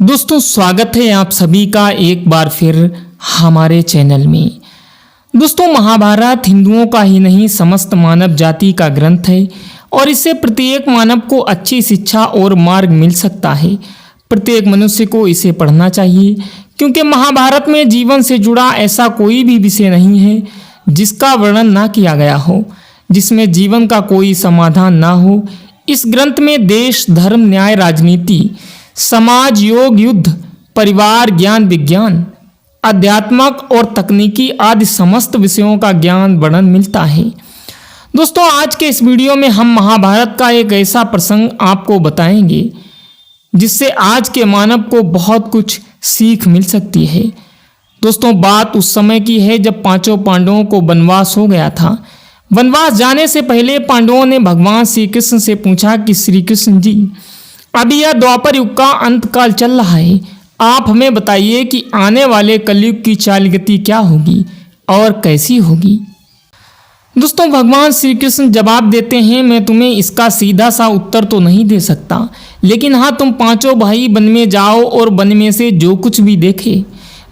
दोस्तों स्वागत है आप सभी का एक बार फिर हमारे चैनल में। दोस्तों महाभारत हिंदुओं का ही नहीं समस्त मानव जाति का ग्रंथ है और इससे प्रत्येक मानव को अच्छी शिक्षा और मार्ग मिल सकता है। प्रत्येक मनुष्य को इसे पढ़ना चाहिए क्योंकि महाभारत में जीवन से जुड़ा ऐसा कोई भी विषय नहीं है जिसका वर्णन ना किया गया हो, जिसमें जीवन का कोई समाधान ना हो। इस ग्रंथ में देश, धर्म, न्याय, राजनीति, समाज, योग, युद्ध, परिवार, ज्ञान, विज्ञान, अध्यात्मक और तकनीकी आदि समस्त विषयों का ज्ञान वर्णन मिलता है। दोस्तों आज के इस वीडियो में हम महाभारत का एक ऐसा प्रसंग आपको बताएंगे जिससे आज के मानव को बहुत कुछ सीख मिल सकती है। दोस्तों बात उस समय की है जब पांचों पांडवों को वनवास हो गया था। वनवास जाने से पहले पांडवों ने भगवान श्री कृष्ण से पूछा कि श्री कृष्ण जी, अभी यह द्वापर युग का अंत काल चल रहा है, आप हमें बताइए कि आने वाले कलयुग की चाल गति क्या होगी और कैसी होगी। दोस्तों भगवान श्री कृष्ण जवाब देते हैं, मैं तुम्हें इसका सीधा सा उत्तर तो नहीं दे सकता, लेकिन हाँ तुम पांचों भाई वन में जाओ और वन में से जो कुछ भी देखे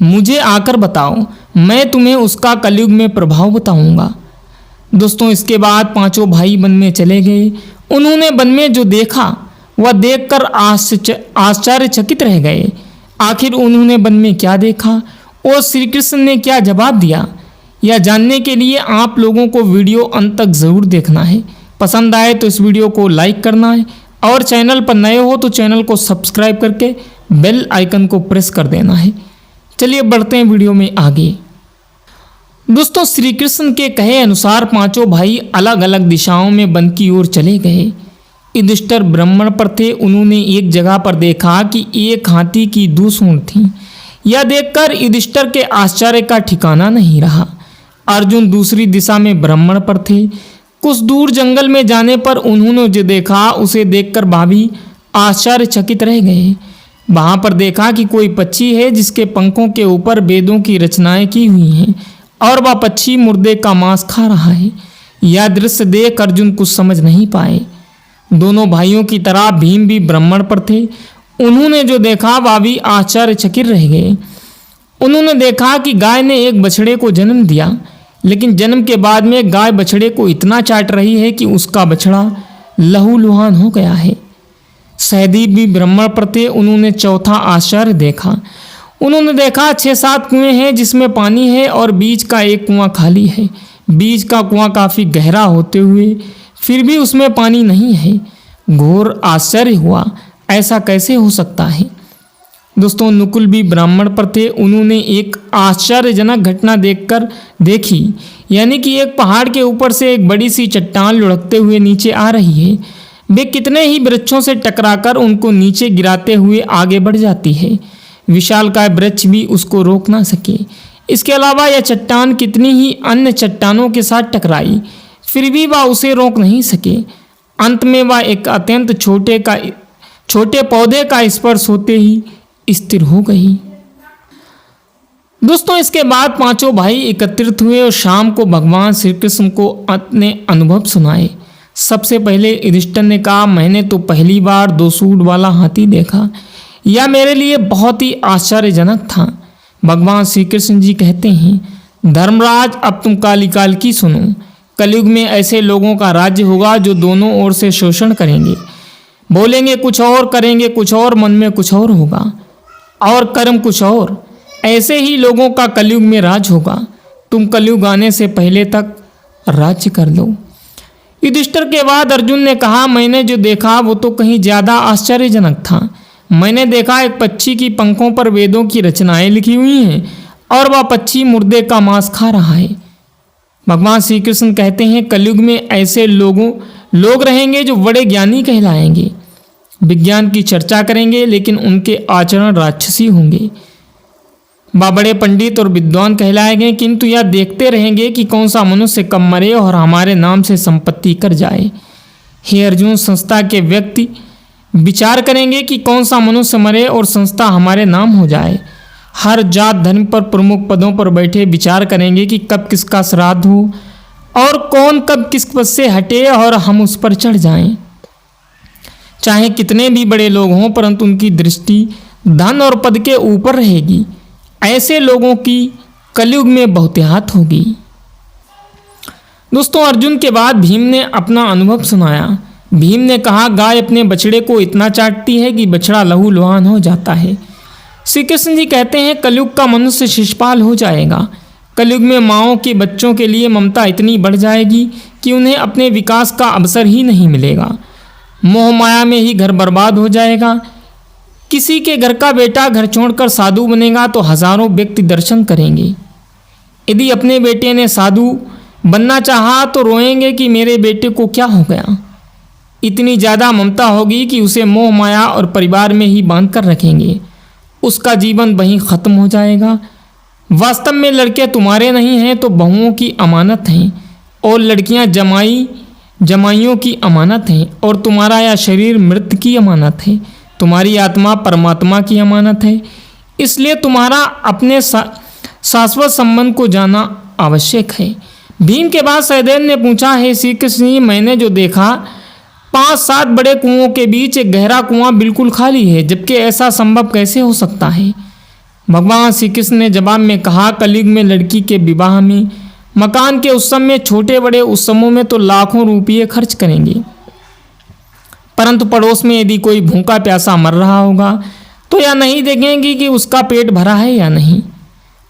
मुझे आकर बताओ, मैं तुम्हें उसका कलयुग में प्रभाव बताऊंगा। दोस्तों इसके बाद पांचों भाई वन में चले गए। उन्होंने वन में जो देखा वह देखकर आश्चर्यचकित रह गए। आखिर उन्होंने वन में क्या देखा और श्री कृष्ण ने क्या जवाब दिया, यह जानने के लिए आप लोगों को वीडियो अंत तक ज़रूर देखना है। पसंद आए तो इस वीडियो को लाइक करना है और चैनल पर नए हो तो चैनल को सब्सक्राइब करके बेल आइकन को प्रेस कर देना है। चलिए बढ़ते हैं वीडियो में आगे। दोस्तों श्री कृष्ण के कहे अनुसार पांचों भाई अलग अलग दिशाओं में वन की ओर चले गए। युधिष्ठिर भ्रमण पर थे। उन्होंने एक जगह पर देखा कि एक हाथी की 2 सूंड थीं। यह देखकर युधिष्ठिर के आश्चर्य का ठिकाना नहीं रहा। अर्जुन दूसरी दिशा में भ्रमण पर थे। कुछ दूर जंगल में जाने पर उन्होंने जो देखा उसे देखकर भाभी आश्चर्यचकित रह गए। वहां पर देखा कि कोई पक्षी है जिसके पंखों के ऊपर वेदों की रचनाएं की हुई हैं और वह पक्षी मुर्दे का मांस खा रहा है। यह दृश्य देख अर्जुन कुछ समझ नहीं पाए। दोनों भाइयों की तरह भीम भी भ्रमण पर थे। उन्होंने जो देखा वह भी आश्चर्यचकित रह गए। उन्होंने देखा कि गाय ने एक बछड़े को जन्म दिया, लेकिन जन्म के बाद में गाय बछड़े को इतना चाट रही है कि उसका बछड़ा लहूलुहान हो गया है। सहदेव भी भ्रमण पर थे। उन्होंने चौथा आश्चर्य देखा। उन्होंने देखा 6-7 कुएं हैं जिसमें पानी है और बीच का एक कुआं खाली है। बीच का कुआं काफ़ी गहरा होते हुए फिर भी उसमें पानी नहीं है। घोर आश्चर्य हुआ, ऐसा कैसे हो सकता है। दोस्तों नकुल भी ब्राह्मण पर थे। उन्होंने एक आश्चर्यजनक घटना देखी, यानी कि एक पहाड़ के ऊपर से एक बड़ी सी चट्टान लुढ़कते हुए नीचे आ रही है। वे कितने ही वृक्षों से टकराकर उनको नीचे गिराते हुए आगे बढ़ जाती है। विशालकाय वृक्ष भी उसको रोक ना सके। इसके अलावा यह चट्टान कितनी ही अन्य चट्टानों के साथ टकराई, फिर भी वह उसे रोक नहीं सके। अंत में वह एक अत्यंत छोटे पौधे का स्पर्श होते ही स्थिर हो गई। दोस्तों इसके बाद पांचों भाई एकत्रित हुए और शाम को भगवान श्री कृष्ण को अपने अनुभव सुनाए। सबसे पहले युधिष्ठिर ने कहा, मैंने तो पहली बार 2 सूंड वाला हाथी देखा। यह मेरे लिए बहुत ही आश्चर्यजनक था। भगवान श्री कृष्ण जी कहते हैं, धर्मराज अब तुम काली की सुनो। कलयुग में ऐसे लोगों का राज्य होगा जो दोनों ओर से शोषण करेंगे, बोलेंगे कुछ और, करेंगे कुछ और, मन में कुछ और होगा और कर्म कुछ और। ऐसे ही लोगों का कलयुग में राज होगा। तुम कलयुग आने से पहले तक राज्य कर लो। युधिष्ठिर के बाद अर्जुन ने कहा, मैंने जो देखा वो तो कहीं ज़्यादा आश्चर्यजनक था। मैंने देखा एक पक्षी की पंखों पर वेदों की रचनाएं लिखी हुई हैं और वह पक्षी मुर्दे का मांस खा रहा है। भगवान श्री कृष्ण कहते हैं, कलयुग में ऐसे लोग रहेंगे जो बड़े ज्ञानी कहलाएंगे, विज्ञान की चर्चा करेंगे, लेकिन उनके आचरण राक्षसी होंगे। वह बड़े पंडित और विद्वान कहलाएंगे, किंतु यह देखते रहेंगे कि कौन सा मनुष्य कब मरे और हमारे नाम से संपत्ति कर जाए। हे अर्जुन, संस्था के व्यक्ति विचार करेंगे कि कौन सा मनुष्य मरे और संस्था हमारे नाम हो जाए। हर जात धर्म पर प्रमुख पदों पर बैठे विचार करेंगे कि कब किसका श्राद्ध हो और कौन कब किस पद से हटे और हम उस पर चढ़ जाएं। चाहे कितने भी बड़े लोग हों, परंतु उनकी दृष्टि धन और पद के ऊपर रहेगी। ऐसे लोगों की कलयुग में बहुतायत होगी। दोस्तों, अर्जुन के बाद भीम ने अपना अनुभव सुनाया। भीम ने कहा, गाय अपने बछड़े को इतना चाटती है कि बछड़ा लहूलुहान हो जाता है। श्री कृष्ण जी कहते हैं, कलयुग का मनुष्य शिशुपाल हो जाएगा। कलयुग में माँओं के बच्चों के लिए ममता इतनी बढ़ जाएगी कि उन्हें अपने विकास का अवसर ही नहीं मिलेगा। मोह माया में ही घर बर्बाद हो जाएगा। किसी के घर का बेटा घर छोड़कर साधु बनेगा तो हजारों व्यक्ति दर्शन करेंगे। यदि अपने बेटे ने साधु बनना चाहा तो रोएंगे कि मेरे बेटे को क्या हो गया। इतनी ज़्यादा ममता होगी कि उसे मोह माया और परिवार में ही बांध कर रखेंगे। उसका जीवन वहीं ख़त्म हो जाएगा। वास्तव में लड़के तुम्हारे नहीं हैं तो बहुओं की अमानत हैं, और लड़कियां जमाइयों की अमानत हैं, और तुम्हारा यह शरीर मृत की अमानत है। तुम्हारी आत्मा परमात्मा की अमानत है। इसलिए तुम्हारा अपने शाश्वत संबंध को जाना आवश्यक है। भीम के बाद सहदेव ने पूछा, है श्री कृष्ण जी, मैंने जो देखा 5-7 बड़े कुओं के बीच एक गहरा कुआं बिल्कुल खाली है, जबकि ऐसा संभव कैसे हो सकता है। भगवान श्री कृष्ण ने जवाब में कहा, कलयुग में लड़की के विवाह में, मकान के उत्सव में, छोटे बड़े उत्सवों में तो लाखों रुपये खर्च करेंगे, परंतु पड़ोस में यदि कोई भूखा प्यासा मर रहा होगा तो यह नहीं देखेंगे कि उसका पेट भरा है या नहीं।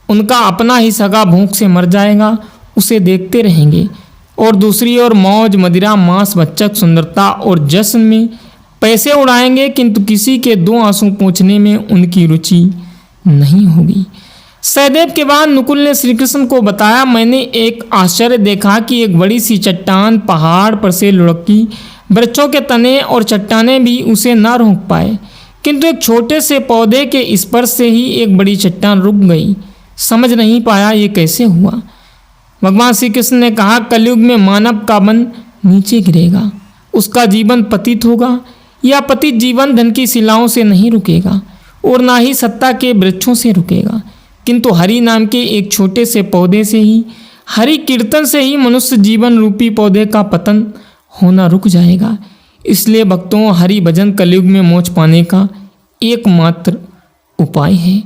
उनका अपना ही सगा भूख से मर जाएगा, उसे देखते रहेंगे। और दूसरी ओर मौज मदिरा मांस बच्चक सुंदरता और जश्न में पैसे उड़ाएंगे, किंतु किसी के 2 आंसू पोंछने में उनकी रुचि नहीं होगी। सहदेव के बाद नकुल ने श्री कृष्ण को बताया, मैंने एक आश्चर्य देखा कि एक बड़ी सी चट्टान पहाड़ पर से लुढ़की। वृक्षों के तने और चट्टानें भी उसे न रोक पाए, किंतु एक छोटे से पौधे के स्पर्श से ही एक बड़ी चट्टान रुक गई। समझ नहीं पाया ये कैसे हुआ। भगवान श्री कृष्ण ने कहा, कलयुग में मानव का मन नीचे गिरेगा, उसका जीवन पतित होगा। यह पतित जीवन धन की शिलाओं से नहीं रुकेगा और ना ही सत्ता के वृक्षों से रुकेगा, किंतु हरि नाम के एक छोटे से पौधे से ही, हरि कीर्तन से ही मनुष्य जीवन रूपी पौधे का पतन होना रुक जाएगा। इसलिए भक्तों, हरि भजन कलयुग में मोक्ष पाने का एकमात्र उपाय है।